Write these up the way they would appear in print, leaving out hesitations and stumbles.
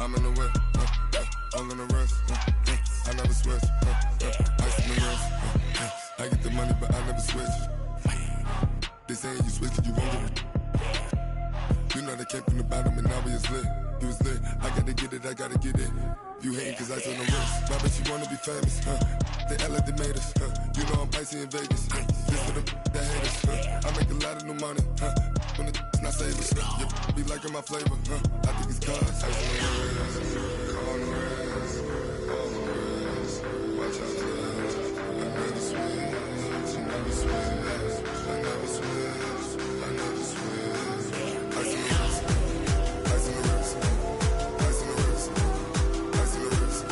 I'm in the whip, all in the rest. I never switch, ice in the wrist. I get the money, but I never switch. They saying you switch it, you won't get it. You know they came from the bottom and now we is lit. You was lit, I gotta get it, I gotta get it. You hating cause ice on the wrist. My bitch, you wanna be famous, They act like they made us, You know I'm icy in Vegas, This for the that hate us, I make a lot of new money, When it's not savers, Be liking my flavor, I think it's cause ice on the wrist, on the wrist, on the wrist. Watch out, I never switch, I never switch, I never switch, I never switch. Ice on the wrist, ice on the wrist, ice on the wrist, ice on the wrist, ice on the wrist.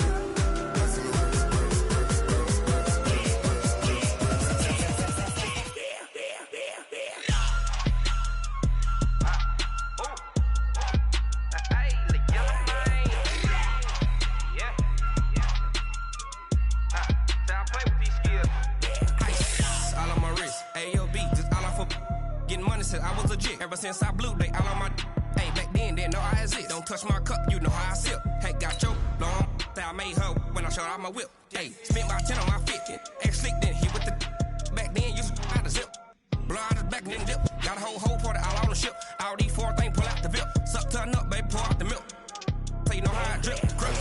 I was legit ever since I blew they all on my hey back then didn't know I exist. Don't touch my cup, you know how I sip. Hey, got your long that I made her when I showed out my whip. Hey, spent about 10 on my 50. Ex slick then hit with the back then used to out the zip. Blow out his back then dip. Got a whole party all on the ship. All these four things pull out the VIP. Suck turn up, baby, pour out the milk. So you know how I drip. Crush.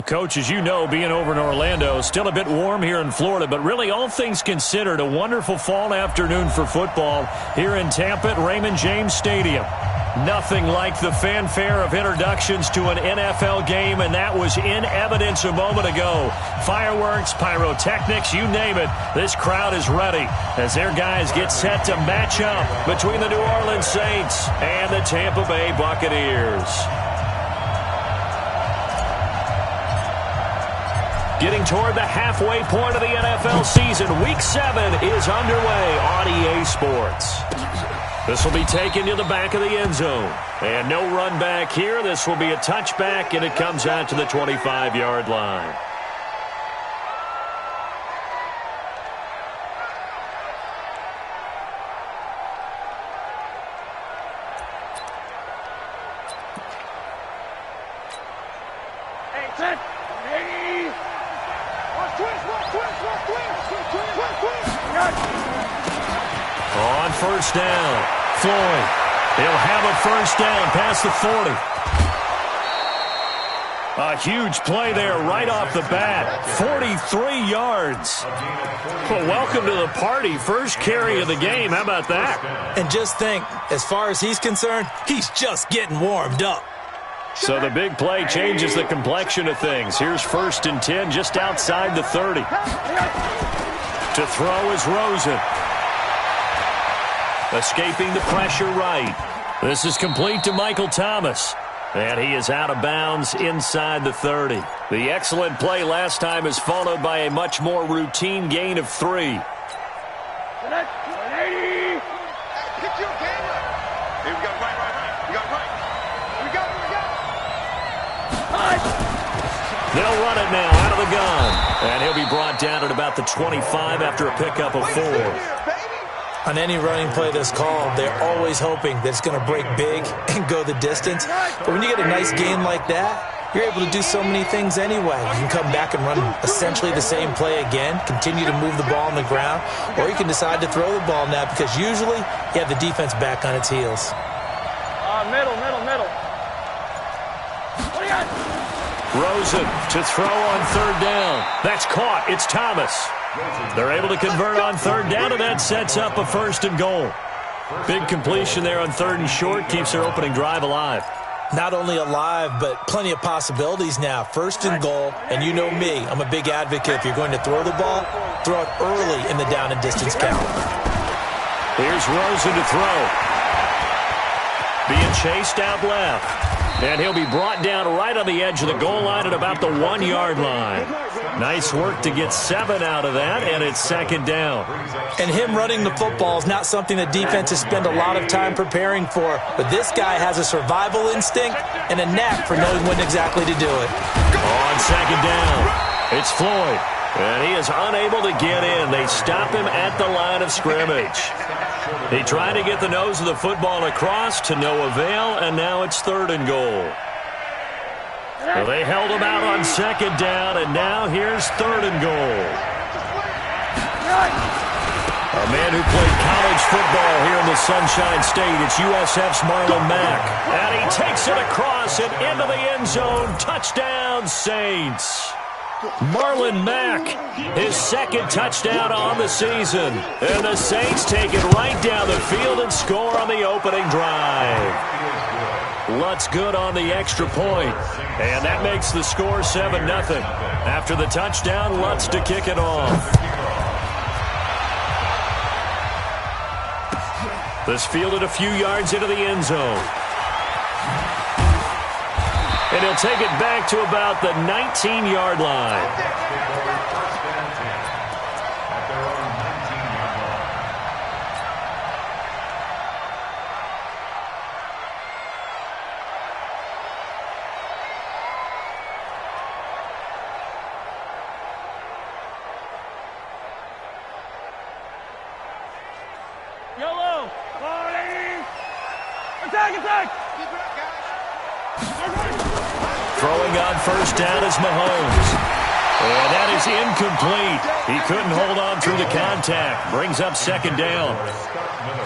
Coach, as you know, being over in Orlando, still a bit warm here in Florida, but really all things considered, a wonderful fall afternoon for football here in Tampa at Raymond James Stadium. Nothing like the fanfare of introductions to an NFL game, and that was in evidence a moment ago. Fireworks, pyrotechnics, you name it. This crowd is ready as their guys get set to match up between the New Orleans Saints and the Tampa Bay Buccaneers. Getting toward the halfway point of the NFL season, Week 7 is underway on EA Sports. This will be taken to the back of the end zone. And no run back here. This will be a touchback, and it comes out to the 25-yard line. On first down, Floyd. He'll have a first down past the 40. A huge play there right off the bat. 43 yards. Well, welcome to the party. First carry of the game. How about that? And just think, as far as he's concerned, he's just getting warmed up. So the big play changes the complexion of things. Here's 1st and 10 just outside the 30. To throw is Rosen. Escaping the pressure right. This is complete to Michael Thomas. And he is out of bounds inside the 30. The excellent play last time is followed by a much more routine gain of 3. They'll run it now out of the gun. And he'll be brought down at about the 25 after a pickup of 4. On any running play that's called, they're always hoping that it's going to break big and go the distance. But when you get a nice gain like that, you're able to do so many things anyway. You can come back and run essentially the same play again, continue to move the ball on the ground, or you can decide to throw the ball now because usually you have the defense back on its heels. Middle. What do you got? Rosen to throw on 3rd down. That's caught. It's Thomas. They're able to convert on 3rd down, and that sets up a 1st and goal. Big completion there on 3rd and short. Keeps their opening drive alive. Not only alive, but plenty of possibilities now. First and goal, and you know me, I'm a big advocate. If you're going to throw the ball, throw it early in the down and distance count. Here's Rosen to throw. Being chased out left. And he'll be brought down right on the edge of the goal line at about the 1-yard line. Nice work to get 7 out of that, and it's second down. And him running the football is not something that defenses spend a lot of time preparing for. But this guy has a survival instinct and a knack for knowing when exactly to do it. On second down, it's Floyd. And he is unable to get in. They stop him at the line of scrimmage. He tried to get the nose of the football across to no avail, and now it's 3rd and goal. So they held him out on second down, and now here's 3rd and goal. A man who played college football here in the Sunshine State. It's USF's Marlon Mack. And he takes it across and into the end zone. Touchdown, Saints. Marlon Mack, his 2nd touchdown on the season. And the Saints take it right down the field and score on the opening drive. Lutz good on the extra point. And that makes the score 7-0. After the touchdown, Lutz to kick it off. This fielded a few yards into the end zone. And he'll take it back to about the 19-yard line. Yellow! Attack! Throwing on first down is Mahomes. And that is incomplete. He couldn't hold on through the contact. Brings up second down.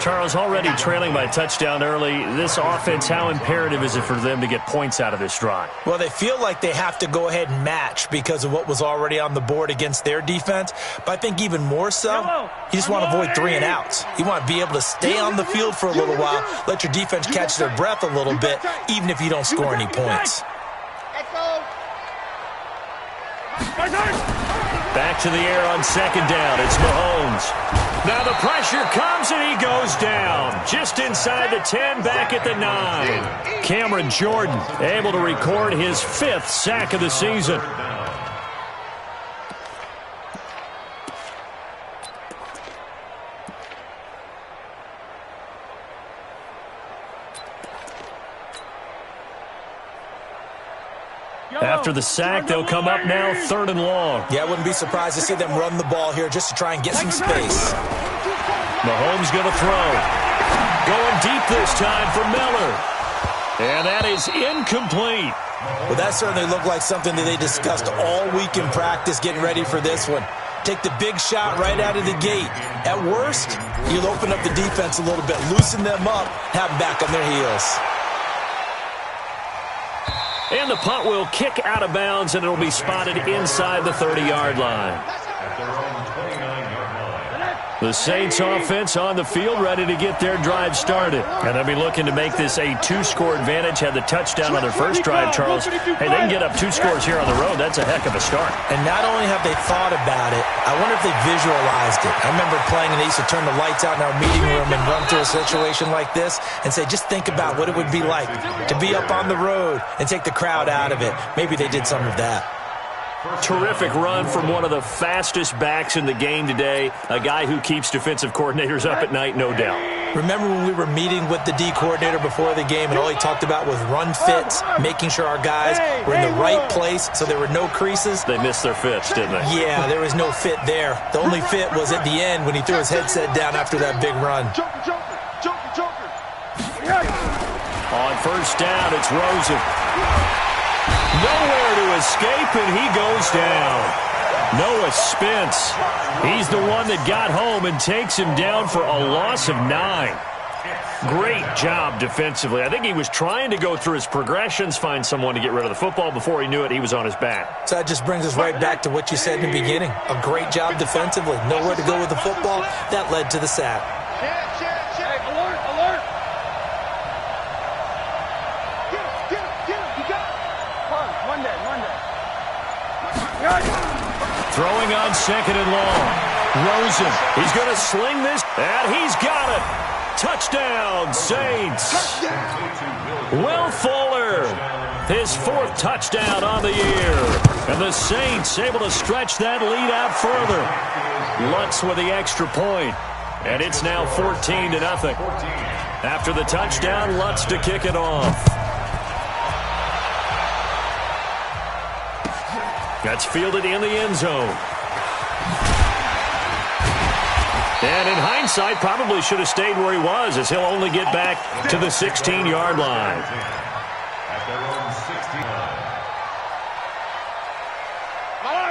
Charles, already trailing by a touchdown early. This offense, how imperative is it for them to get points out of this drive? Well, they feel like they have to go ahead and match because of what was already on the board against their defense. But I think even more so, you just want to avoid 3 and outs. You want to be able to stay on the field for a little while, let your defense catch their breath a little bit, even if you don't score any points. Back to the air on second down. It's Mahomes. Now the pressure comes and he goes down. Just inside the 10, back at the 9. Cameron Jordan able to record his 5th sack of the season. After the sack, they'll come up now 3rd and long. Yeah, I wouldn't be surprised to see them run the ball here just to try and get some space. Mahomes going to throw. Going deep this time for Miller. And that is incomplete. Well, that certainly looked like something that they discussed all week in practice getting ready for this one. Take the big shot right out of the gate. At worst, you'll open up the defense a little bit, loosen them up, have them back on their heels. And the punt will kick out of bounds, and it'll be spotted inside the 30-yard line. The Saints offense on the field ready to get their drive started. And they'll be looking to make this a 2-score advantage. Had the touchdown on their first drive, Charles. Hey, they can get up 2 scores here on the road. That's a heck of a start. And not only have they thought about it, I wonder if they visualized it. I remember playing and they used to turn the lights out in our meeting room and run through a situation like this and say, just think about what it would be like to be up on the road and take the crowd out of it. Maybe they did some of that. Terrific run from one of the fastest backs in the game today. A guy who keeps defensive coordinators up at night, no doubt. Remember when we were meeting with the D coordinator before the game and all he talked about was run fits, making sure our guys were in the right place so there were no creases? They missed their fits, didn't they? Yeah, there was no fit there. The only fit was at the end when he threw his headset down after that big run. On first down, it's Rosen. Nowhere to escape, and he goes down. Noah Spence. He's the one that got home and takes him down for a loss of 9. Great job defensively. I think he was trying to go through his progressions, find someone to get rid of the football. Before he knew it, he was on his back. So that just brings us right back to what you said in the beginning. A great job defensively. Nowhere to go with the football. That led to the sack. Alert! Throwing on second and long. Rosen, he's going to sling this, and he's got it. Touchdown, Saints. Will Fuller, his 4th touchdown on the year. And the Saints able to stretch that lead out further. Lutz with the extra point. And it's now 14-0. After the touchdown, Lutz to kick it off. That's fielded in the end zone. And in hindsight, probably should have stayed where he was, as he'll only get back to the 16-yard line.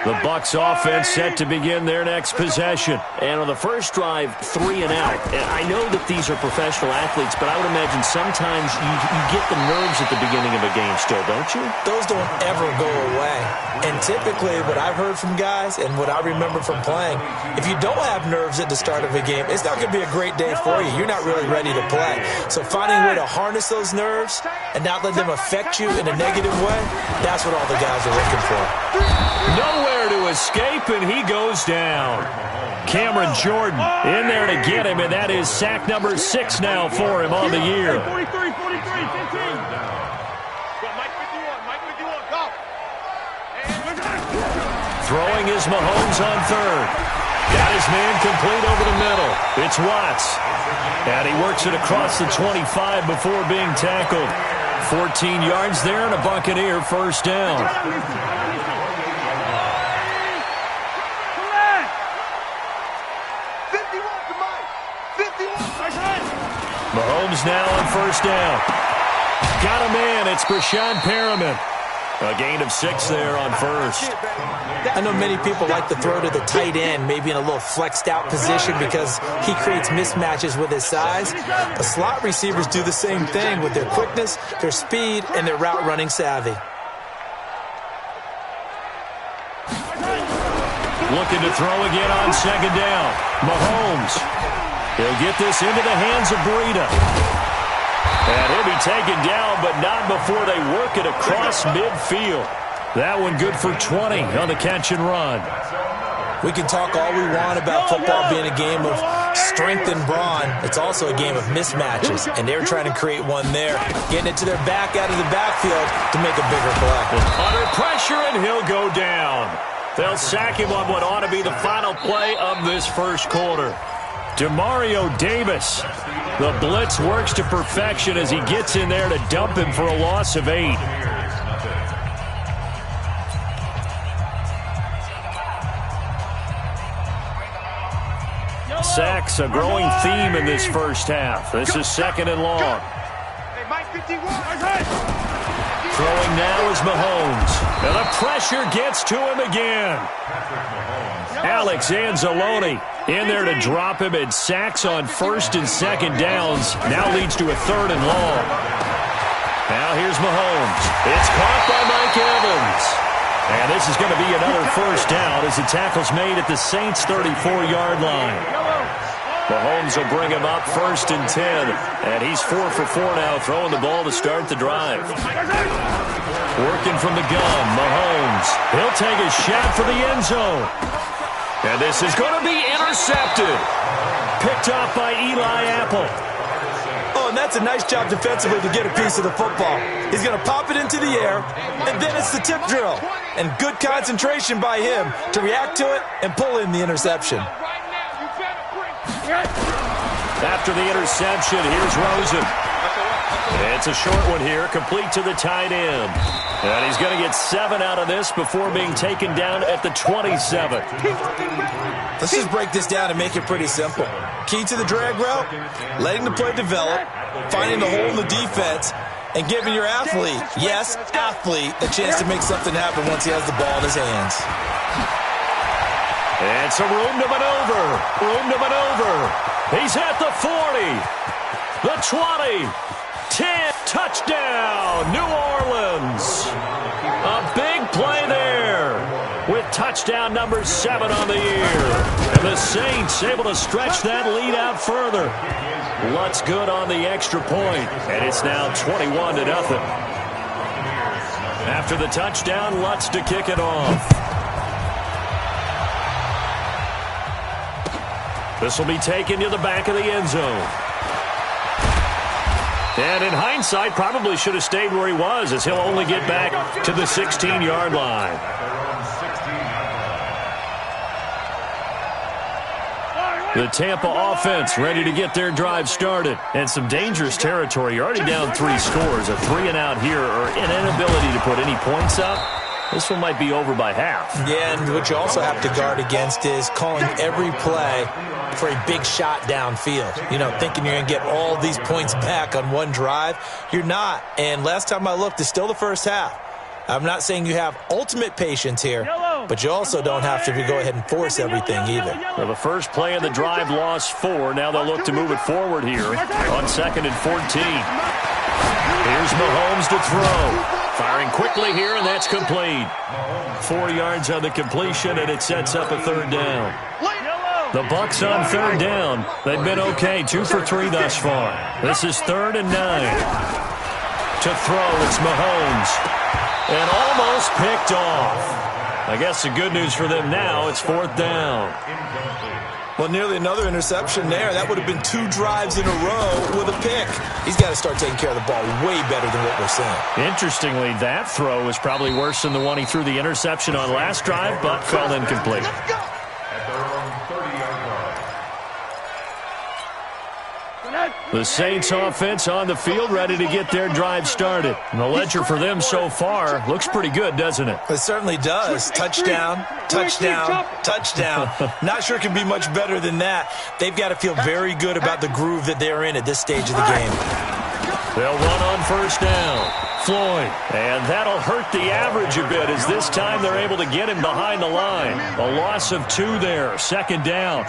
The Bucs offense set to begin their next possession. And on the first drive, 3 and out. And I know that these are professional athletes, but I would imagine sometimes you get the nerves at the beginning of a game still, don't you? Those don't ever go away. And typically what I've heard from guys and what I remember from playing, if you don't have nerves at the start of a game, it's not going to be a great day for you. You're not really ready to play. So finding a way to harness those nerves and not let them affect you in a negative way, that's what all the guys are looking for. Nowhere to escape, and he goes down. Cameron Jordan in there to get him, and that is sack number 6 now for him on the year. 43, 15. Throwing is Mahomes on third. Got his man complete over the middle. It's Watts. And he works it across the 25 before being tackled. 14 yards there and a Buccaneer first down. Mahomes now on first down. Got a man. It's Brashad Perriman. A gain of 6 there on first. I know many people like to throw to the tight end, maybe in a little flexed out position because he creates mismatches with his size. But slot receivers do the same thing with their quickness, their speed, and their route running savvy. Looking to throw again on second down. Mahomes. He'll get this into the hands of Breida. And he'll be taken down, but not before they work it across midfield. That one good for 20 on the catch and run. We can talk all we want about football being a game of strength and brawn. It's also a game of mismatches, and they're trying to create one there, getting it to their back out of the backfield to make a bigger play. Under pressure, and he'll go down. They'll sack him on what ought to be the final play of this first quarter. Demario Davis. The blitz works to perfection as he gets in there to dump him for a loss of 8. Sacks, a growing theme in this first half. This is second and long. Throwing now is Mahomes. And the pressure gets to him again. Alex Anzalone in there to drop him, and sacks on first and second downs. Now leads to a third and long. Now here's Mahomes. It's caught by Mike Evans. And this is going to be another first down as the tackle's made at the Saints' 34-yard line. Mahomes will bring him up first and 10. And he's 4 for 4 now, throwing the ball to start the drive. Working from the gun, Mahomes. He'll take a shot for the end zone. And this is going to be intercepted. Picked off by Eli Apple. Oh, and that's a nice job defensively to get a piece of the football. He's going to pop it into the air, and then it's the tip drill. And good concentration by him to react to it and pull in the interception. After the interception, here's Rosen. It's a short one here, complete to the tight end. And he's going to get 7 out of this before being taken down at the 27. Let's just break this down and make it pretty simple. Key to the drag route, letting the play develop, finding the hole in the defense, and giving your athlete, yes, athlete, a chance to make something happen once he has the ball in his hands. It's a room to maneuver. Room to maneuver. He's at the 40. The 20. 10. Touchdown, New Orleans. A big play there with touchdown number 7 on the year. And the Saints able to stretch that lead out further. Lutz good on the extra point, and it's now 21-0. After the touchdown, Lutz to kick it off. This will be taken to the back of the end zone. And in hindsight, probably should have stayed where he was, as he'll only get back to the 16-yard line. The Tampa offense ready to get their drive started. And some dangerous territory. You're already down 3 scores. A 3-and-out here, or an inability to put any points up. This one might be over by half. Yeah, and what you also have to guard against is calling every play for a big shot downfield. You know, thinking you're going to get all these points back on one drive. You're not. And last time I looked, it's still the first half. I'm not saying you have ultimate patience here, but you also don't have to go ahead and force everything either. Well, the first play of the drive lost 4. Now they'll look to move it forward here on 2nd and 14. Here's Mahomes to throw. Firing quickly here, and that's complete. 4 yards on the completion, and it sets up a 3rd down. The Bucs on 3rd down. They've been okay, 2 for 3 thus far. This is 3rd and 9. To throw, it's Mahomes. And almost picked off. I guess the good news for them now, it's 4th down. Well, nearly another interception there. That would have been 2 drives in a row with a pick. He's got to start taking care of the ball way better than what we're seeing. Interestingly, that throw was probably worse than the one he threw the interception on last drive, but fell incomplete. The Saints offense on the field ready to get their drive started. And the ledger for them so far looks pretty good, doesn't it? It certainly does. Touchdown, touchdown, touchdown. Not sure it can be much better than that. They've got to feel very good about the groove that they're in at this stage of the game. They'll run on 1st down. Floyd. And that'll hurt the average a bit, as this time they're able to get him behind the line. A loss of 2 there. 2nd down.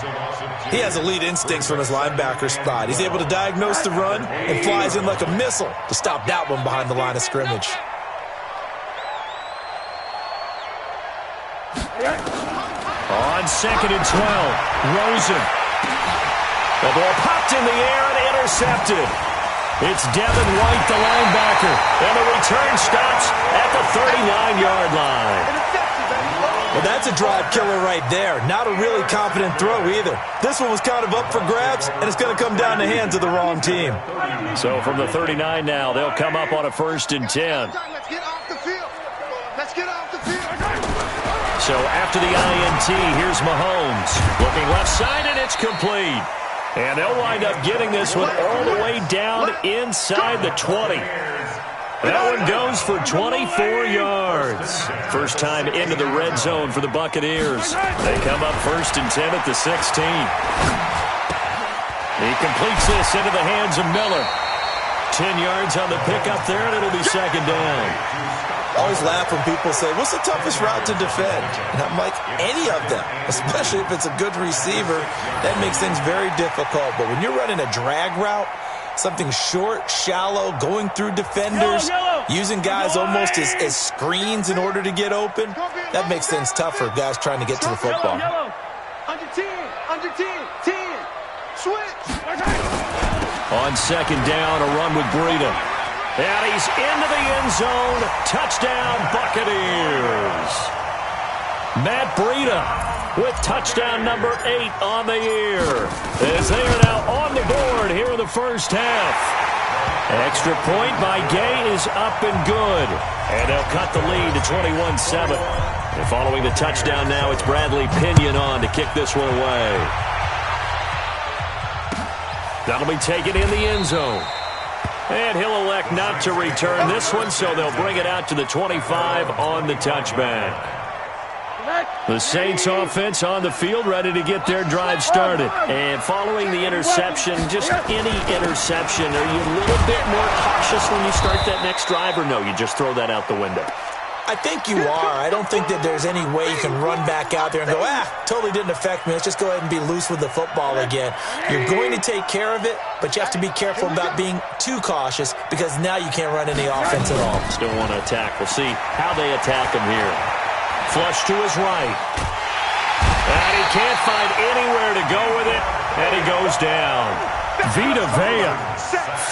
He has elite instincts from his linebacker spot. He's able to diagnose the run and flies in like a missile to stop that one behind the line of scrimmage. On 2nd and 12, Rosen. The ball popped in the air and intercepted. It's Devin White, the linebacker, and the return stops at the 39-yard line. Well, that's a drive killer right there. Not a really confident throw either. This one was kind of up for grabs, and it's going to come down the hands of the wrong team. So from the 39 now, they'll come up on a 1st and 10. Let's get off the field. Let's get off the field. So after the INT, here's Mahomes. Looking left side, and it's complete. And they'll wind up getting this one all the way down inside the 20. That one goes for 24 yards. First time into the red zone for the Buccaneers. They come up 1st and 10 at the 16. He completes this into the hands of Miller. 10 yards on the pickup there, and it'll be 2nd down. I always laugh when people say, what's the toughest route to defend? And I'm like, any of them, especially if it's a good receiver. That makes things very difficult. But when you're running a drag route, something short, shallow, going through defenders, using guys almost as screens in order to get open, that makes things tough for guys trying to get to the football. Under 10, under 10, 10, switch. On 2nd down, a run with Breida. And he's into the end zone. Touchdown, Buccaneers. Matt Breida with touchdown number 8 on the year, as they are now on the board here in the first half. Extra point by Gay is up and good. And they'll cut the lead to 21-7. And following the touchdown now, it's Bradley Pinion on to kick this one away. That'll be taken in the end zone. And he'll elect not to return this one, so they'll bring it out to the 25 on the touchback. The Saints offense on the field ready to get their drive started. And following the interception, just any interception, are you a little bit more cautious when you start that next drive, or no, you just throw that out the window? I think you are. I don't think that there's any way you can run back out there and go, totally didn't affect me. Let's just go ahead and be loose with the football again. You're going to take care of it, but you have to be careful about being too cautious, because now you can't run any offense at all. Still want to attack. We'll see how they attack him here. Flush to his right. And he can't find anywhere to go with it, and he goes down. Vita Vea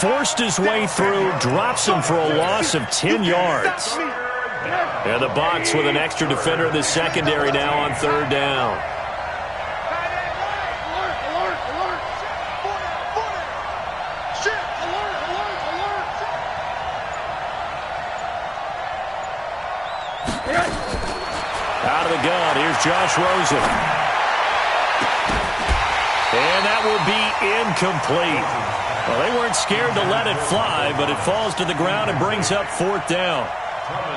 forced his way through, drops him for a loss of 10 yards. And the Bucs with an extra defender in the secondary now on 3rd down. Out of the gun, here's Josh Rosen. And that will be incomplete. Well, they weren't scared to let it fly, but it falls to the ground and brings up 4th down.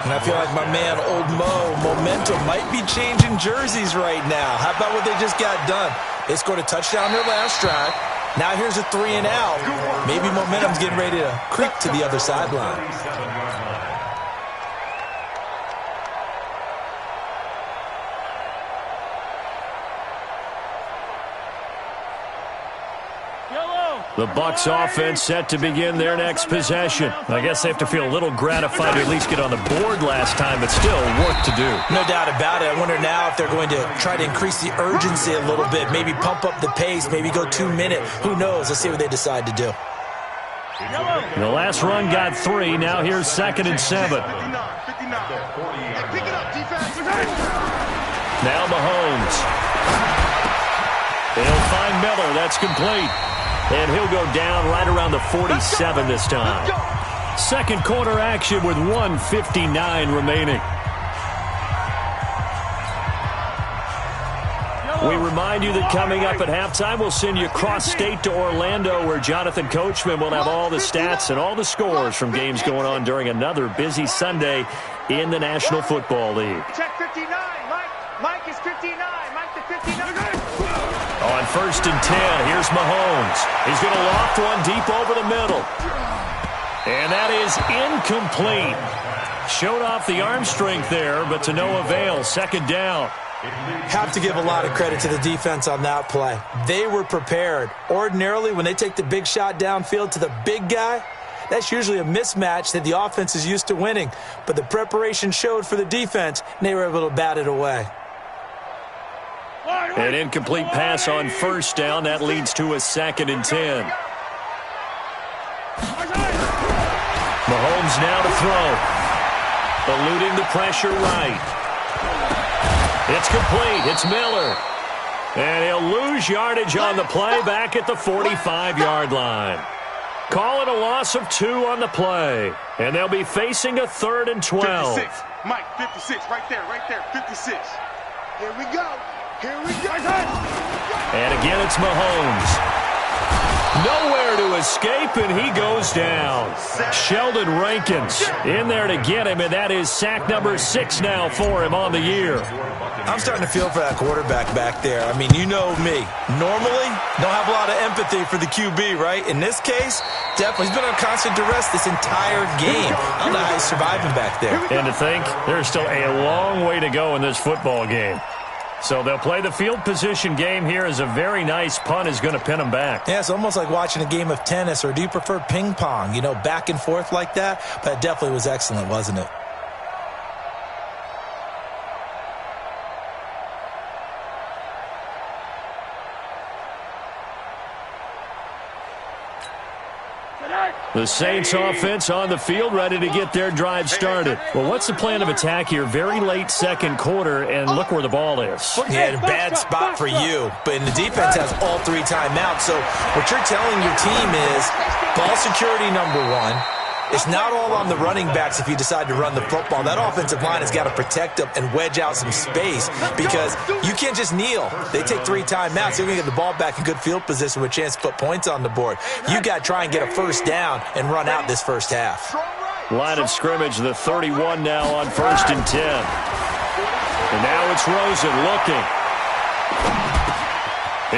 And I feel like my man, Old Mo, momentum might be changing jerseys right now. How about what they just got done? They scored a touchdown their last drive. Now here's a 3 and out. Maybe momentum's getting ready to creep to the other sideline. The Bucs offense set to begin their next possession. I guess they have to feel a little gratified to at least get on the board last time, but still work to do. No doubt about it. I wonder now if they're going to try to increase the urgency a little bit, maybe pump up the pace, maybe go 2-minute. Who knows? Let's see what they decide to do. The last run got 3. Now here's 2nd and 7. Now Mahomes. He'll find Miller. That's complete. And he'll go down right around the 47 this time. Second quarter action with 1:59 remaining. We remind you that coming up at halftime, we'll send you cross-state to Orlando, where Jonathan Coachman will have all the stats and all the scores from games going on during another busy Sunday in the National Football League. Check 59. Mike is 59. Mike to 59. On 1st and 10, here's Mahomes. He's going to loft one deep over the middle. And that is incomplete. Showed off the arm strength there, but to no avail. 2nd down. Have to give a lot of credit to the defense on that play. They were prepared. Ordinarily, when they take the big shot downfield to the big guy, that's usually a mismatch that the offense is used to winning. But the preparation showed for the defense, and they were able to bat it away. An incomplete pass on 1st down. That leads to a 2nd and 10. Mahomes now to throw. Eluding the pressure right. It's complete. It's Miller. And he'll lose yardage on the play back at the 45-yard line. Call it a loss of 2 on the play. And they'll be facing a 3rd and 12. 56. Mike, 56. Right there. 56. Here we go. And again, it's Mahomes. Nowhere to escape, and he goes down. Sheldon Rankins in there to get him, and that is sack number 6 now for him on the year. I'm starting to feel for that quarterback back there. I mean, you know me. Normally, don't have a lot of empathy for the QB, right? In this case, definitely. He's been on constant duress this entire game. I don't know how he's surviving back there. And to think, there's still a long way to go in this football game. So they'll play the field position game here as a very nice punt is going to pin them back. Yeah, it's almost like watching a game of tennis, or do you prefer ping pong? You know, back and forth like that? But it definitely was excellent, wasn't it? The Saints offense on the field, ready to get their drive started. Well, what's the plan of attack here? Very late second quarter, and look where the ball is. Yeah, a bad spot for you. But the defense has all 3 timeouts. So what you're telling your team is ball security number 1. It's not all on the running backs if you decide to run the football. That offensive line has got to protect them and wedge out some space, because you can't just kneel. They take 3 timeouts. They're going to get the ball back in good field position with a chance to put points on the board. You got to try and get a first down and run out this first half. Line of scrimmage, the 31 now on 1st and 10. And now it's Rosen looking.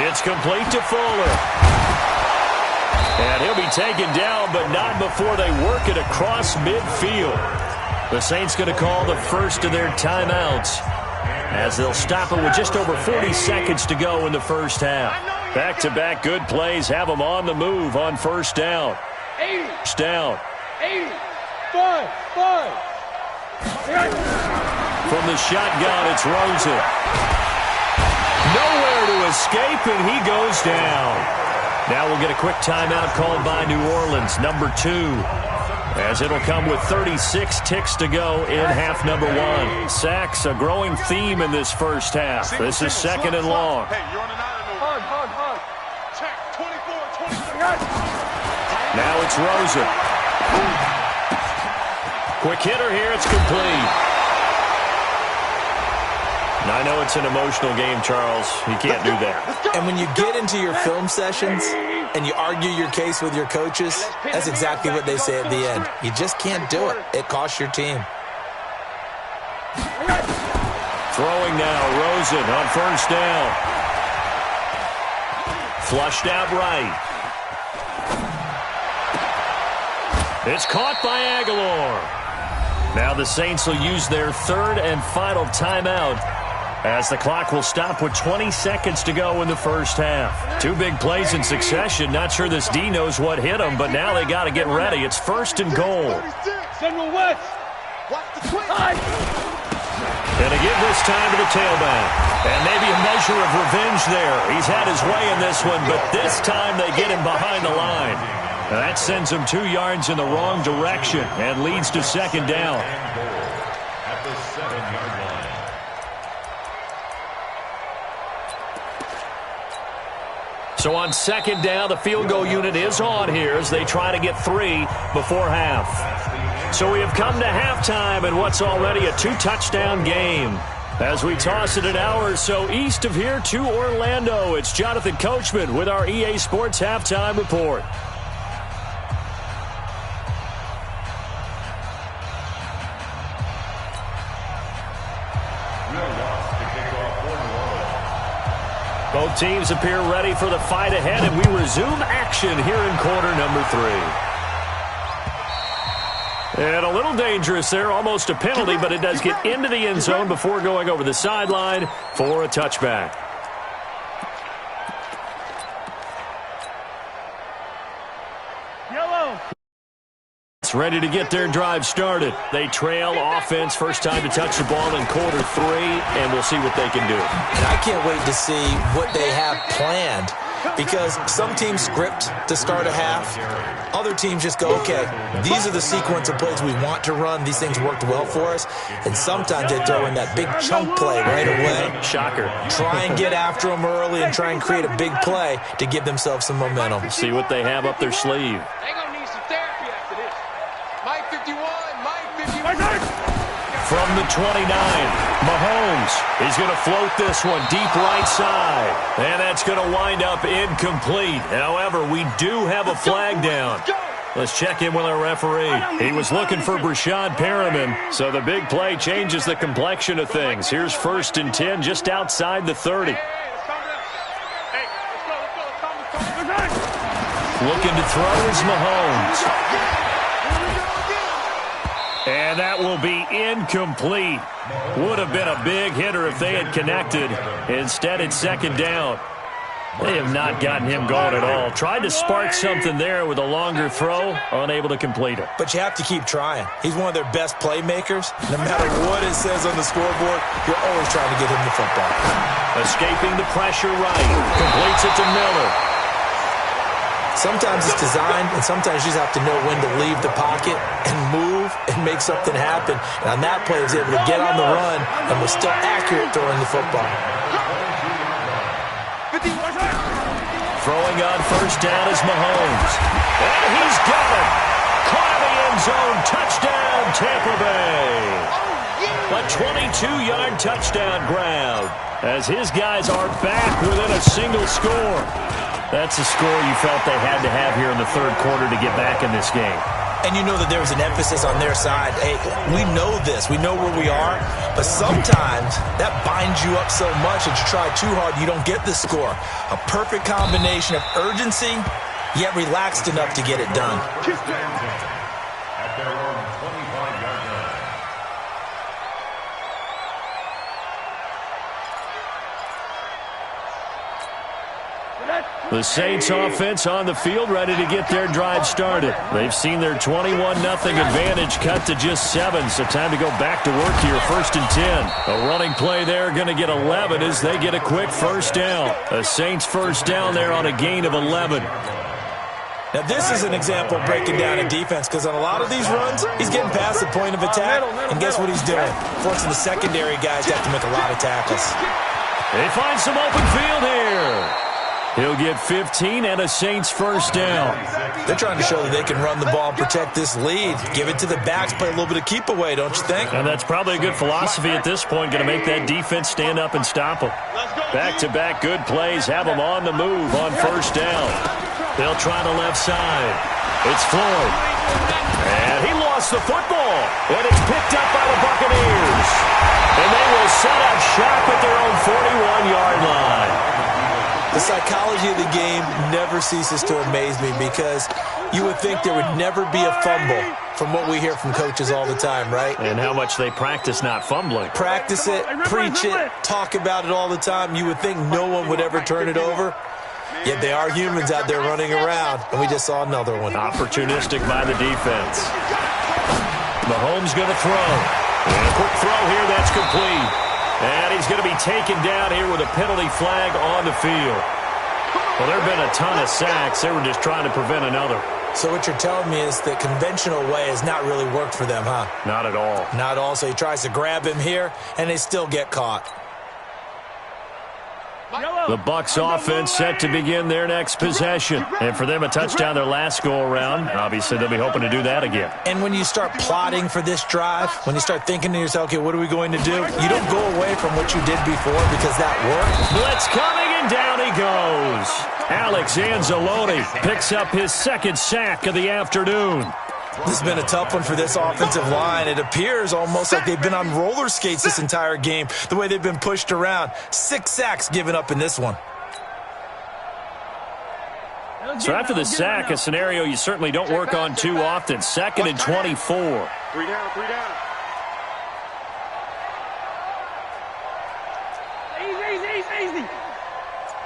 It's complete to Fuller. And he'll be taken down, but not before they work it across midfield. The Saints going to call the first of their timeouts, as they'll stop it with just over 40 seconds to go in the first half. Back-to-back good plays have them on the move on 1st down. First down. 80. 5. From the shotgun, it's Rosen. Nowhere to escape, and he goes down. Now we'll get a quick timeout called by New Orleans, number 2, as it'll come with 36 ticks to go in half number 1. Sacks, a growing theme in this first half. This is 2nd and long. Hard. Check. 24. Now it's Rosen. Quick hitter here, it's complete. I know it's an emotional game, Charles. You can't do that. And when you get into your film sessions and you argue your case with your coaches, that's exactly what they say at the end. You just can't do it. It costs your team. Throwing now, Rosen on first down. Flushed out right. It's caught by Aguilar. Now the Saints will use their third and final timeout as the clock will stop with 20 seconds to go in the first half. Two big plays in succession. Not sure this D knows what hit them, but now they got to get ready. It's first and goal. General West. And again this time to the tailback. And maybe a measure of revenge there. He's had his way in this one, but this time they get him behind the line. Now that sends him 2 yards in the wrong direction and leads to second down. At the 7-yard line. So on second down, the field goal unit is on here as they try to get 3 before half. So we have come to halftime in what's already a 2-touchdown game. As we toss it an hour or so east of here to Orlando, it's Jonathan Coachman with our EA Sports Halftime Report. Both teams appear ready for the fight ahead, and we resume action here in quarter number 3. And a little dangerous there, almost a penalty, but it does get into the end zone before going over the sideline for a touchback. Yellow. It's ready to get their drive started. They trail offense, first time to touch the ball in quarter 3, and we'll see what they can do. And I can't wait to see what they have planned, because some teams script to start a half. Other teams just go, okay, these are the sequence of plays we want to run. These things worked well for us. And sometimes they throw in that big chunk play right away. Shocker. Try and get after them early and try and create a big play to give themselves some momentum. See what they have up their sleeve. They're going to need some therapy after this. Mike 51, Mike 51. From the 29, Mahomes is going to float this one deep right side. And that's going to wind up incomplete. However, we do have a flag down. Let's check in with our referee. He was looking for Brashad Perriman, so the big play changes the complexion of things. Here's first and 10 just outside the 30. Looking to throw is Mahomes. And that will be incomplete. Would have been a big hitter if they had connected. Instead, it's second down. They have not gotten him going at all. Tried to spark something there with a longer throw, unable to complete it. But you have to keep trying. He's one of their best playmakers. No matter what it says on the scoreboard, you're always trying to get him the football. Escaping the pressure right. Completes it to Miller. Sometimes it's designed, and sometimes you just have to know when to leave the pocket and move and make something happen. And on that play, he was able to get on the run and was still accurate throwing the football. Throwing on first down is Mahomes. And he's got it. Caught in the end zone. Touchdown, Tampa Bay. A 22-yard touchdown grab as his guys are back within a single score. That's a score you felt they had to have here in the third quarter to get back in this game. And you know that there was an emphasis on their side. Hey, we know this. We know where we are. But sometimes that binds you up so much that you try too hard, you don't get the score. A perfect combination of urgency, yet relaxed enough to get it done. At their own 25-yard line. The Saints offense on the field ready to get their drive started. They've seen their 21-0 advantage cut to just 7, so time to go back to work here. First and 10. A running play there, going to get 11 as they get a quick first down. A Saints first down there on a gain of 11. Now, this is an example of breaking down a defense, because on a lot of these runs, he's getting past the point of attack, and guess what he's doing? Forcing the secondary guys to have to make a lot of tackles. They find some open field here. He'll get 15 and a Saints first down. They're trying to show that they can run the ball and protect this lead. Give it to the backs, play a little bit of keep away, don't you think? And that's probably a good philosophy at this point, going to make that defense stand up and stop them. Back-to-back good plays have them on the move on first down. They'll try the left side. It's Floyd. And he lost the football. And it's picked up by the Buccaneers. And they will set up shop at their own 41-yard line. The psychology of the game never ceases to amaze me because you would think there would never be a fumble from what we hear from coaches all the time, right? And how much they practice not fumbling. Practice it, preach it, talk about it all the time. You would think no one would ever turn it over. Yet they are humans out there running around, and we just saw another one. Opportunistic by the defense. Mahomes going to throw. And a quick throw here, that's complete. And he's going to be taken down here with a penalty flag on the field. Well, there have been a ton of sacks. They were just trying to prevent another. So what you're telling me is the conventional way has not really worked for them, huh? Not at all. Not at all. So he tries to grab him here, and they still get caught. The Bucs offense set to begin their next possession. And for them, a touchdown their last go-around. Obviously, they'll be hoping to do that again. And when you start plotting for this drive, when you start thinking to yourself, okay, what are we going to do? You don't go away from what you did before because that worked. Blitz coming, and down he goes. Alex Anzalone picks up his second sack of the afternoon. This has been a tough one for this offensive line. It appears almost like they've been on roller skates this entire game, the way they've been pushed around. 6 sacks given up in this one. So after the sack, a scenario you certainly don't work on too often. 2nd and 24. 3 down, 3 down. Easy.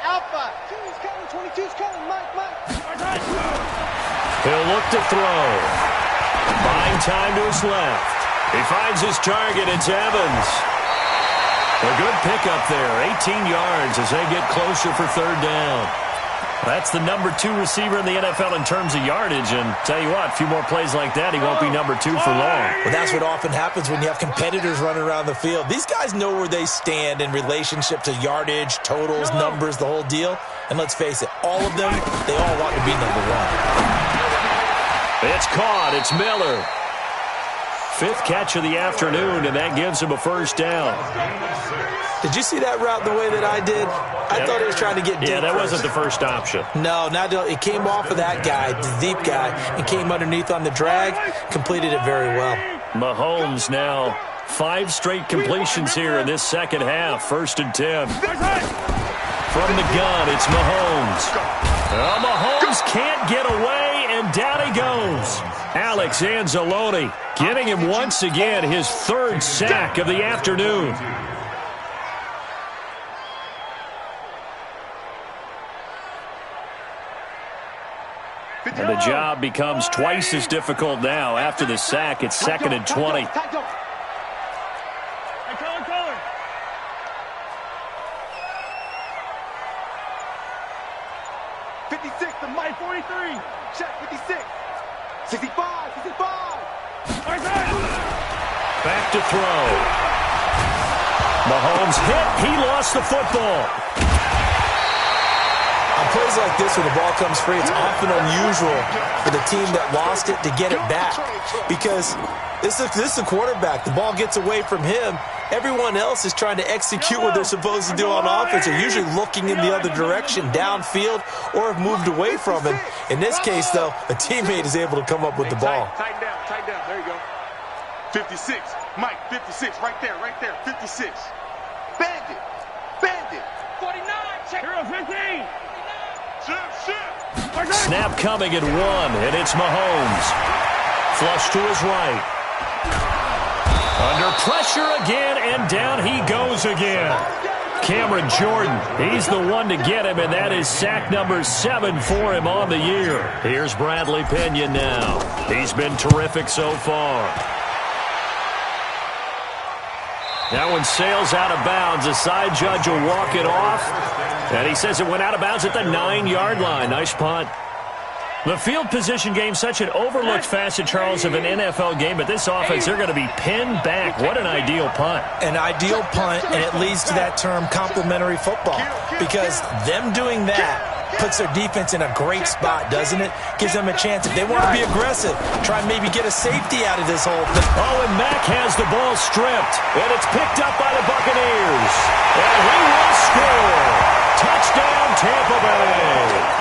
Alpha. 2's coming, 22's coming. Mike. He'll look to throw. Buying time to his left. He finds his target. It's Evans. A good pickup there. 18 yards as they get closer for third down. That's the number 2 receiver in the NFL in terms of yardage. And tell you what, a few more plays like that, he won't be number 2 for long. Well, that's what often happens when you have competitors running around the field. These guys know where they stand in relationship to yardage, totals, numbers, the whole deal. And let's face it, all of them, they all want to be number 1. It's caught. It's Miller. 5th catch of the afternoon, and that gives him a first down. Did you see that route the way that I did? I thought he was trying to get deep. Yeah, that wasn't the first option. No, it came off of that guy, the deep guy, and came underneath on the drag, completed it very well. Mahomes now 5 straight completions here in this second half. 1st and 10. From the gun, it's Mahomes. Well, Mahomes can't get away, and down he goes. Alex Anzalone getting him once again his 3rd sack of the afternoon. And the job becomes twice as difficult now. After the sack, it's 2nd and 20. 56 to Mike 43. Check 56. 65. Back to throw. Mahomes hit. He lost the football. On plays like this where the ball comes free, it's often unusual for the team that lost it to get it back. Because this is a quarterback. The ball gets away from him. Everyone else is trying to execute what they're supposed to do on offense. They're usually looking in the other direction, downfield, or have moved away from him. In this case, though, a teammate is able to come up with the ball. Tighten down. There you go. 56. Mike, 56. Right there. 56. Bandit. 49. Check. 15. Shift. Snap coming at 1, and it's Mahomes. Flush to his right. Under pressure again, and down he goes again. Cameron Jordan, he's the one to get him, and that is sack number 7 for him on the year. Here's Bradley Pinion now. He's been terrific so far. That one sails out of bounds. The side judge will walk it off. And he says it went out of bounds at the 9-yard line. Nice punt. The field position game, such an overlooked facet, Charles, of an NFL game. But this offense, they're going to be pinned back. What an ideal punt. An ideal punt, and it leads to that term complimentary football. Because them doing that puts their defense in a great spot, doesn't it? Gives them a chance. If they want to be aggressive, try and maybe get a safety out of this whole thing. Oh, and Mack has the ball stripped, and it's picked up by the Buccaneers. And he will score. Touchdown, Tampa Bay.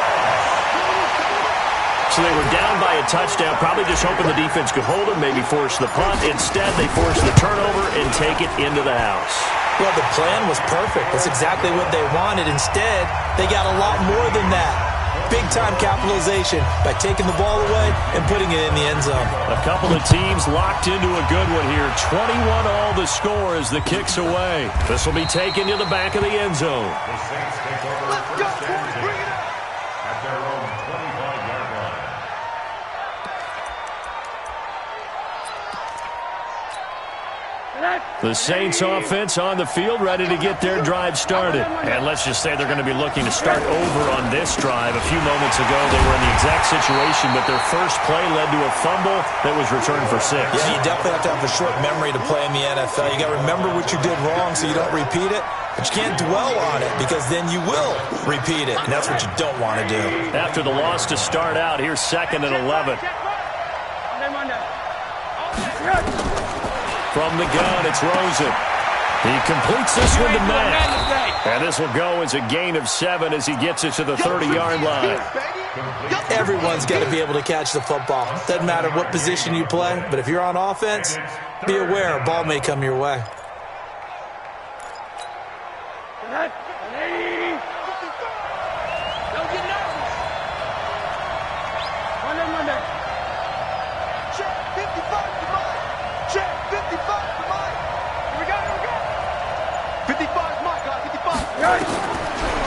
So they were down by a touchdown, probably just hoping the defense could hold them, maybe force the punt. Instead, they force the turnover and take it into the house. Well, the plan was perfect. That's exactly what they wanted. Instead, they got a lot more than that. Big-time capitalization by taking the ball away and putting it in the end zone. A couple of teams locked into a good one here. 21-all the score as the kick's away. This will be taken to the back of the end zone. The Saints take over first and 10 at their own 25-yard line. The Saints offense on the field, ready to get their drive started. And let's just say they're going to be looking to start over on this drive. A few moments ago, they were in the exact situation, but their first play led to a fumble that was returned for 6. Yeah, you definitely have to have a short memory to play in the NFL. You got to remember what you did wrong so you don't repeat it, but you can't dwell on it because then you will repeat it, and that's what you don't want to do. After the loss to start out, here's 2nd and 11. From the gun, it's Rosen. He completes this one to Mack. And this will go as a gain of 7 as he gets it to the 30-yard line. Everyone's got to be able to catch the football. Doesn't matter what position you play, but if you're on offense, be aware a ball may come your way.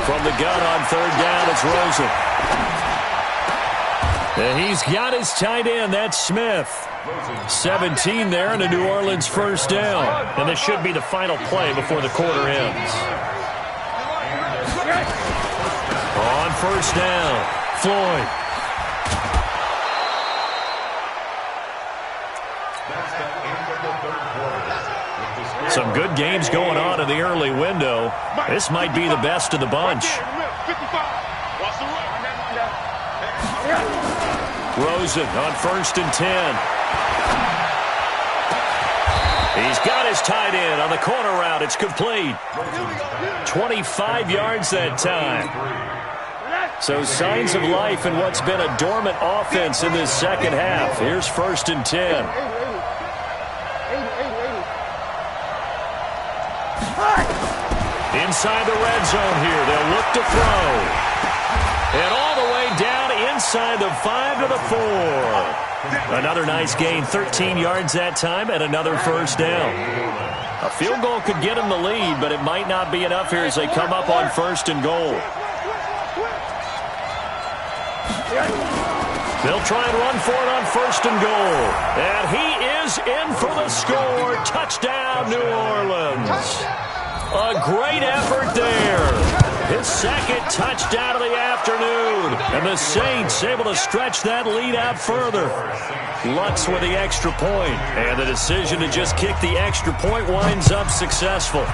From the gun on 3rd down, it's Rosen. And he's got his tight end. That's Smith. 17 there and a New Orleans first down. And this should be the final play before the quarter ends. On 1st down, Floyd. Some good games going on in the early window. This might be the best of the bunch. Rosen on 1st and 10. He's got his tight end on the corner route. It's complete. 25 yards that time. So signs of life in what's been a dormant offense in this second half. Here's 1st and 10. Inside the red zone here. They'll look to throw. And all the way down inside the 5 to the 4. Another nice gain. 13 yards that time and another first down. A field goal could get them the lead, but it might not be enough here as they come up on 1st and goal. They'll try and run for it on 1st and goal. And he is in for the score. Touchdown, New Orleans. A great effort there. His 2nd touchdown of the afternoon. And the Saints able to stretch that lead out further. Lutz with the extra point. And the decision to just kick the extra point winds up successful.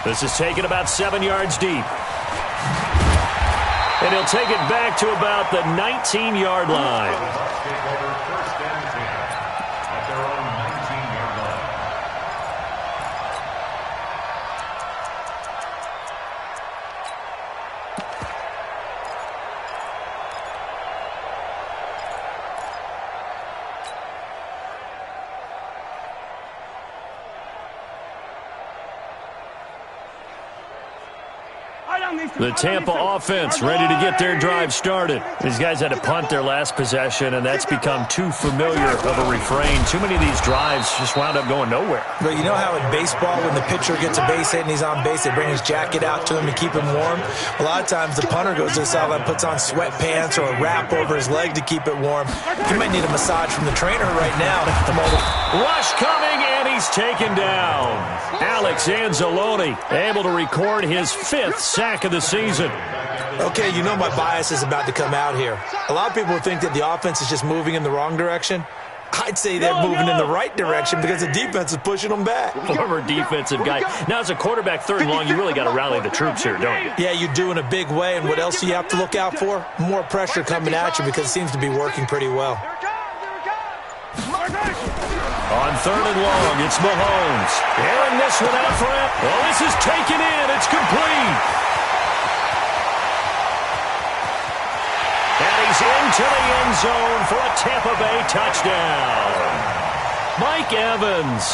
This is taken about 7 yards deep. And he'll take it back to about the 19-yard line. The Tampa offense ready to get their drive started. These guys had to punt their last possession, and that's become too familiar of a refrain. Too many of these drives just wound up going nowhere. But you know how in baseball, when the pitcher gets a base hit and he's on base, they bring his jacket out to him to keep him warm? A lot of times the punter goes to the sideline, puts on sweatpants or a wrap over his leg to keep it warm. You might need a massage from the trainer right now. Rush coming, and he's taken down. Alex Anzalone able to record his 5th sack of the season. Okay, you know my bias is about to come out here. A lot of people think that the offense is just moving in the wrong direction. I'd say they're moving in the right direction because the defense is pushing them back. Former defensive guy. Now, as a quarterback, third and long, you really got to rally the troops here, don't you? Yeah, you do in a big way. And what else do you have to look out for? More pressure coming at you because it seems to be working pretty well. On third and long, it's Mahomes. Airing this one out for him. Well, this is taken in. It's complete. And he's into the end zone for a Tampa Bay touchdown. Mike Evans,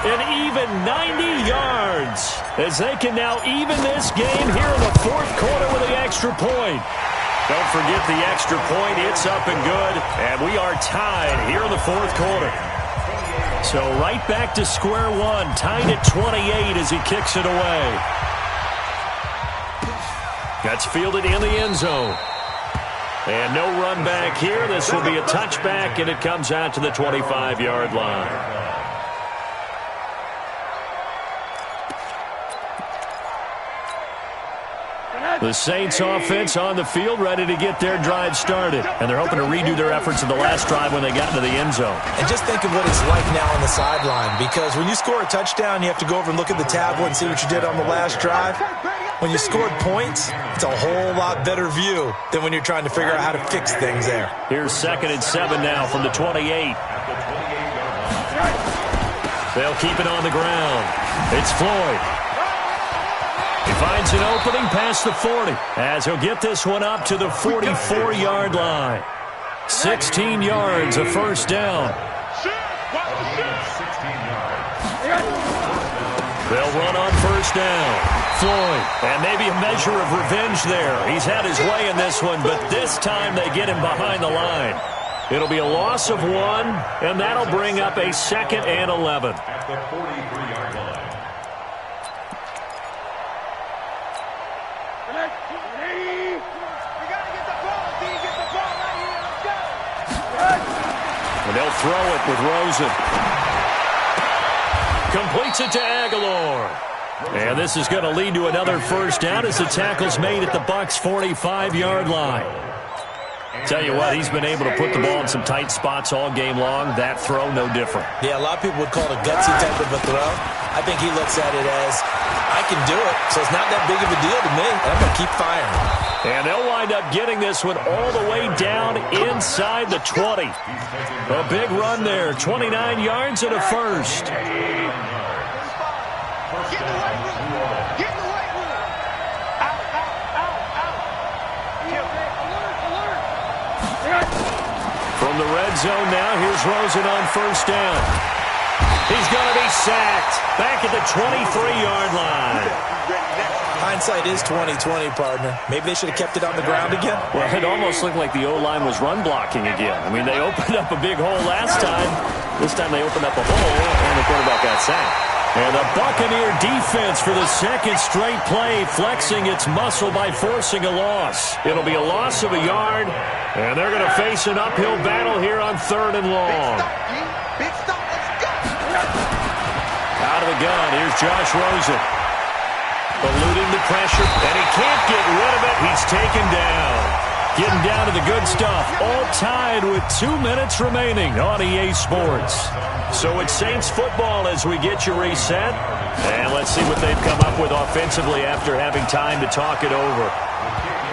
an even 90 yards, as they can now even this game here in the fourth quarter with the extra point. Don't forget the extra point. It's up and good, and we are tied here in the fourth quarter. So right back to square one, tied at 28 as he kicks it away. That's fielded in the end zone. And no run back here. This will be a touchback, and it comes out to the 25-yard line. The Saints offense on the field, ready to get their drive started. And they're hoping to redo their efforts in the last drive when they got into the end zone. And just think of what it's like now on the sideline, because when you score a touchdown, you have to go over and look at the tablet and see what you did on the last drive. When you scored points, it's a whole lot better view than when you're trying to figure out how to fix things there. Here's 2nd and 7 now from the 28. They'll keep it on the ground. It's Floyd. He finds an opening past the 40 as he'll get this one up to the 44-yard line. 16 yards, a first down. They'll run on first down. Floyd, and maybe a measure of revenge there. He's had his way in this one, but this time they get him behind the line. It'll be a loss of 1, and that'll bring up a 2nd and 11. At the 43-yard line. And they'll throw it with Rosen. Completes it to Aguilar. And this is going to lead to another first down as the tackle's made at the Bucs' 45-yard line. Tell you what, he's been able to put the ball in some tight spots all game long. That throw, no different. Yeah, a lot of people would call it a gutsy type of a throw. I think he looks at it as, I can do it, so it's not that big of a deal to me, and I'm going to keep firing. And they'll wind up getting this one all the way down inside the 20. A big run there, 29 yards and a first. From the red zone now, here's Rosen on first down. He's going to be sacked back at the 23-yard line. Hindsight is 20/20, partner. Maybe they should have kept it on the ground again. Well, it almost looked like the O-line was run blocking again. I mean, they opened up a big hole last time. This time they opened up a hole, and the quarterback got sacked. And the Buccaneer defense for the second straight play, flexing its muscle by forcing a loss. It'll be a loss of a yard, and they're going to face an uphill battle here on 3rd and long. Big stop, let's go! Out of the gun, here's Josh Rosen. Eluding the pressure, and he can't get rid of it. He's taken down. Getting down to the good stuff. All tied with 2 minutes remaining on EA Sports. So it's Saints football as we get you reset. And let's see what they've come up with offensively after having time to talk it over.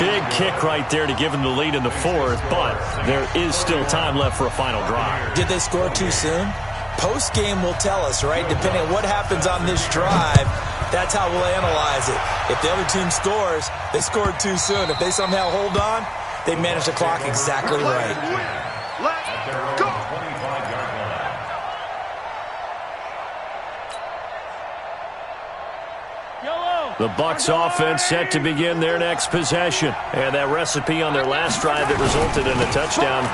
Big kick right there to give them the lead in the fourth, but there is still time left for a final drive. Did they score too soon? Post-game will tell us, right? Depending on what happens on this drive, that's how we'll analyze it. If the other team scores, they scored too soon. If they somehow hold on, they manage the clock exactly right. Let's go! The Bucs offense set to begin their next possession. And that recipe on their last drive that resulted in a touchdown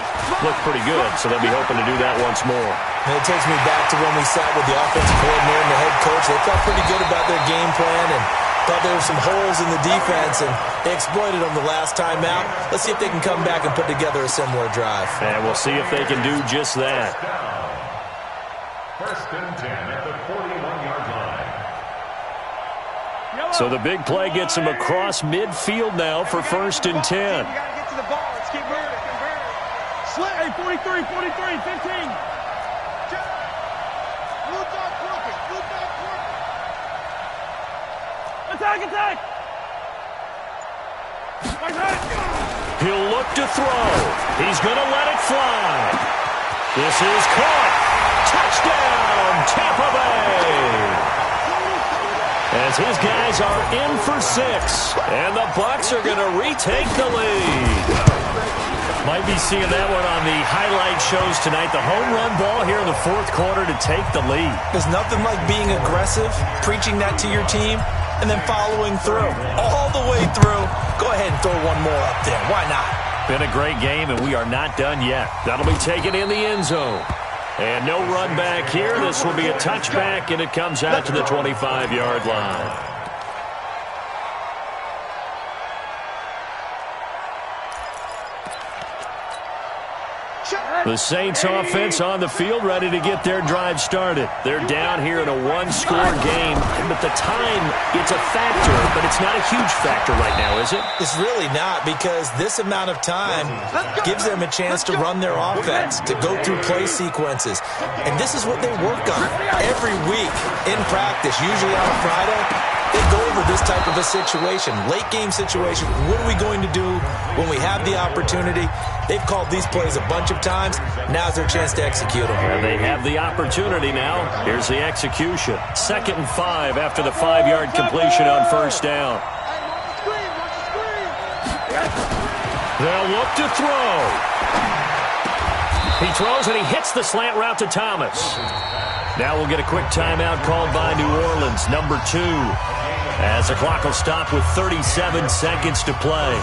looked pretty good, so they'll be hoping to do that once more. And it takes me back to when we sat with the offensive coordinator and the head coach. They felt pretty good about their game plan and thought there were some holes in the defense, and they exploited them the last time out. Let's see if they can come back and put together a similar drive. And we'll see if they can do just that. 1st and 10 at the 41-yard line. So the big play gets him across midfield now for 1st and 10. You got to get to the ball. Let's keep moving. Slip. Hey, 43, 15. He'll look to throw. He's going to let it fly. This is caught. Touchdown, Tampa Bay. As his guys are in for 6. And the Bucs are going to retake the lead. Might be seeing that one on the highlight shows tonight. The home run ball here in the fourth quarter to take the lead. There's nothing like being aggressive, preaching that to your team, and then following through. All the way through. Go ahead and throw one more up there. Why not? Been a great game, and we are not done yet. That'll be taken in the end zone. And no run back here. This will be a touchback, and it comes out to the 25-yard line. The Saints offense on the field, ready to get their drive started. They're down here in a one-score game, but the time, it's a factor, but it's not a huge factor right now, is it? It's really not, because this amount of time gives them a chance to run their offense, to go through play sequences. And this is what they work on every week in practice, usually on a Friday. They go over this type of a situation, late-game situation. What are we going to do when we have the opportunity? They've called these plays a bunch of times. Now's their chance to execute them. And they have the opportunity now. Here's the execution. 2nd and 5 after the 5-yard completion on first down. They'll look to throw. He throws and he hits the slant route to Thomas. Now we'll get a quick timeout called by New Orleans, number 2. As the clock will stop with 37 seconds to play.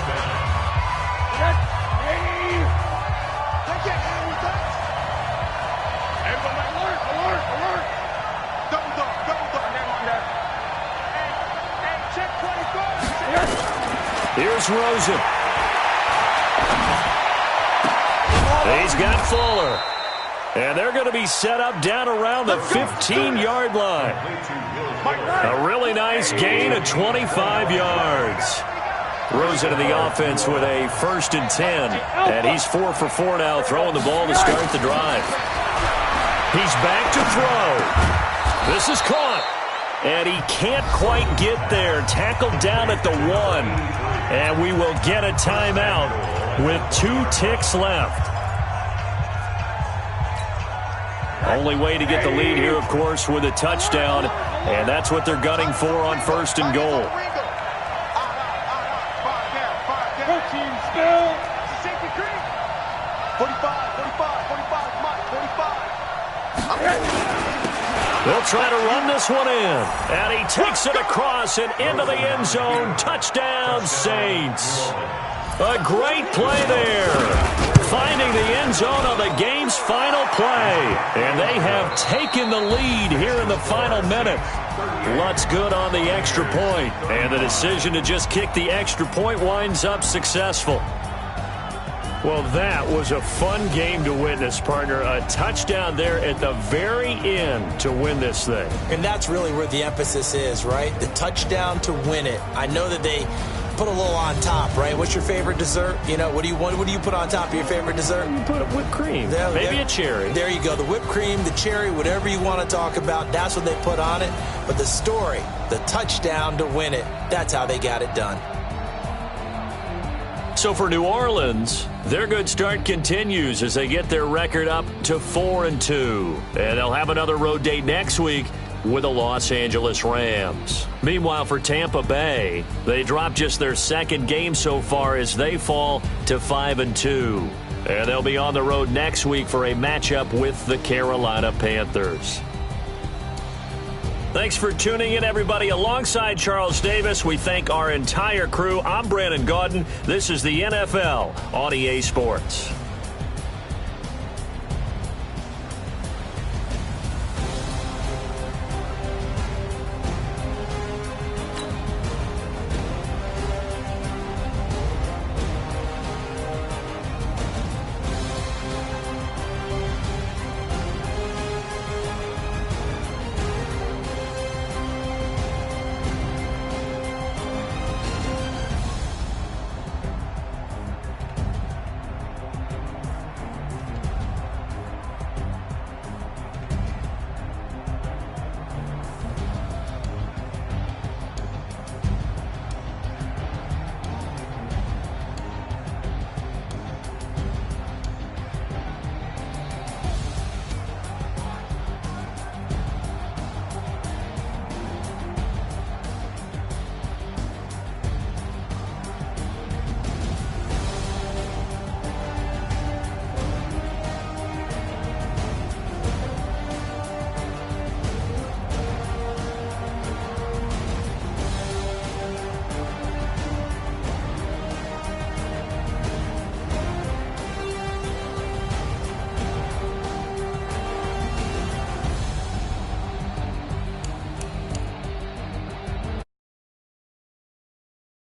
Here's Rosen. He's got Fuller. And they're going to be set up down around the 15-yard line. A really nice gain of 25 yards. Rosen to the offense with a 1st and 10. And he's 4 for 4 now, throwing the ball to start the drive. He's back to throw. This is caught. And he can't quite get there. Tackled down at the 1. And we will get a timeout with 2 ticks left. Only way to get the lead here, of course, with a touchdown. And that's what they're gunning for on 1st and goal. They'll try to run this one in. And he takes it across and into the end zone. Touchdown, Saints. A great play there. Finding the end zone on the game's final play. And they have taken the lead here in the final minute. Lutz good on the extra point. And the decision to just kick the extra point winds up successful. Well, that was a fun game to witness, partner. A touchdown there at the very end to win this thing. And that's really where the emphasis is, right? The touchdown to win it. I know that they put a little on top, right? What's your favorite dessert? You know, what do you put on top of your favorite dessert? You put whipped cream. Maybe a cherry. There you go. The whipped cream, the cherry, whatever you want to talk about, that's what they put on it. But the story, the touchdown to win it, that's how they got it done. So for New Orleans, their good start continues as they get their record up to 4-2. And they'll have another road date next week with the Los Angeles Rams. Meanwhile, for Tampa Bay, they dropped just their 2nd game so far as they fall to 5-2. And they'll be on the road next week for a matchup with the Carolina Panthers. Thanks for tuning in, everybody. Alongside Charles Davis, we thank our entire crew. I'm Brandon Gaudin. This is the NFL on EA Sports.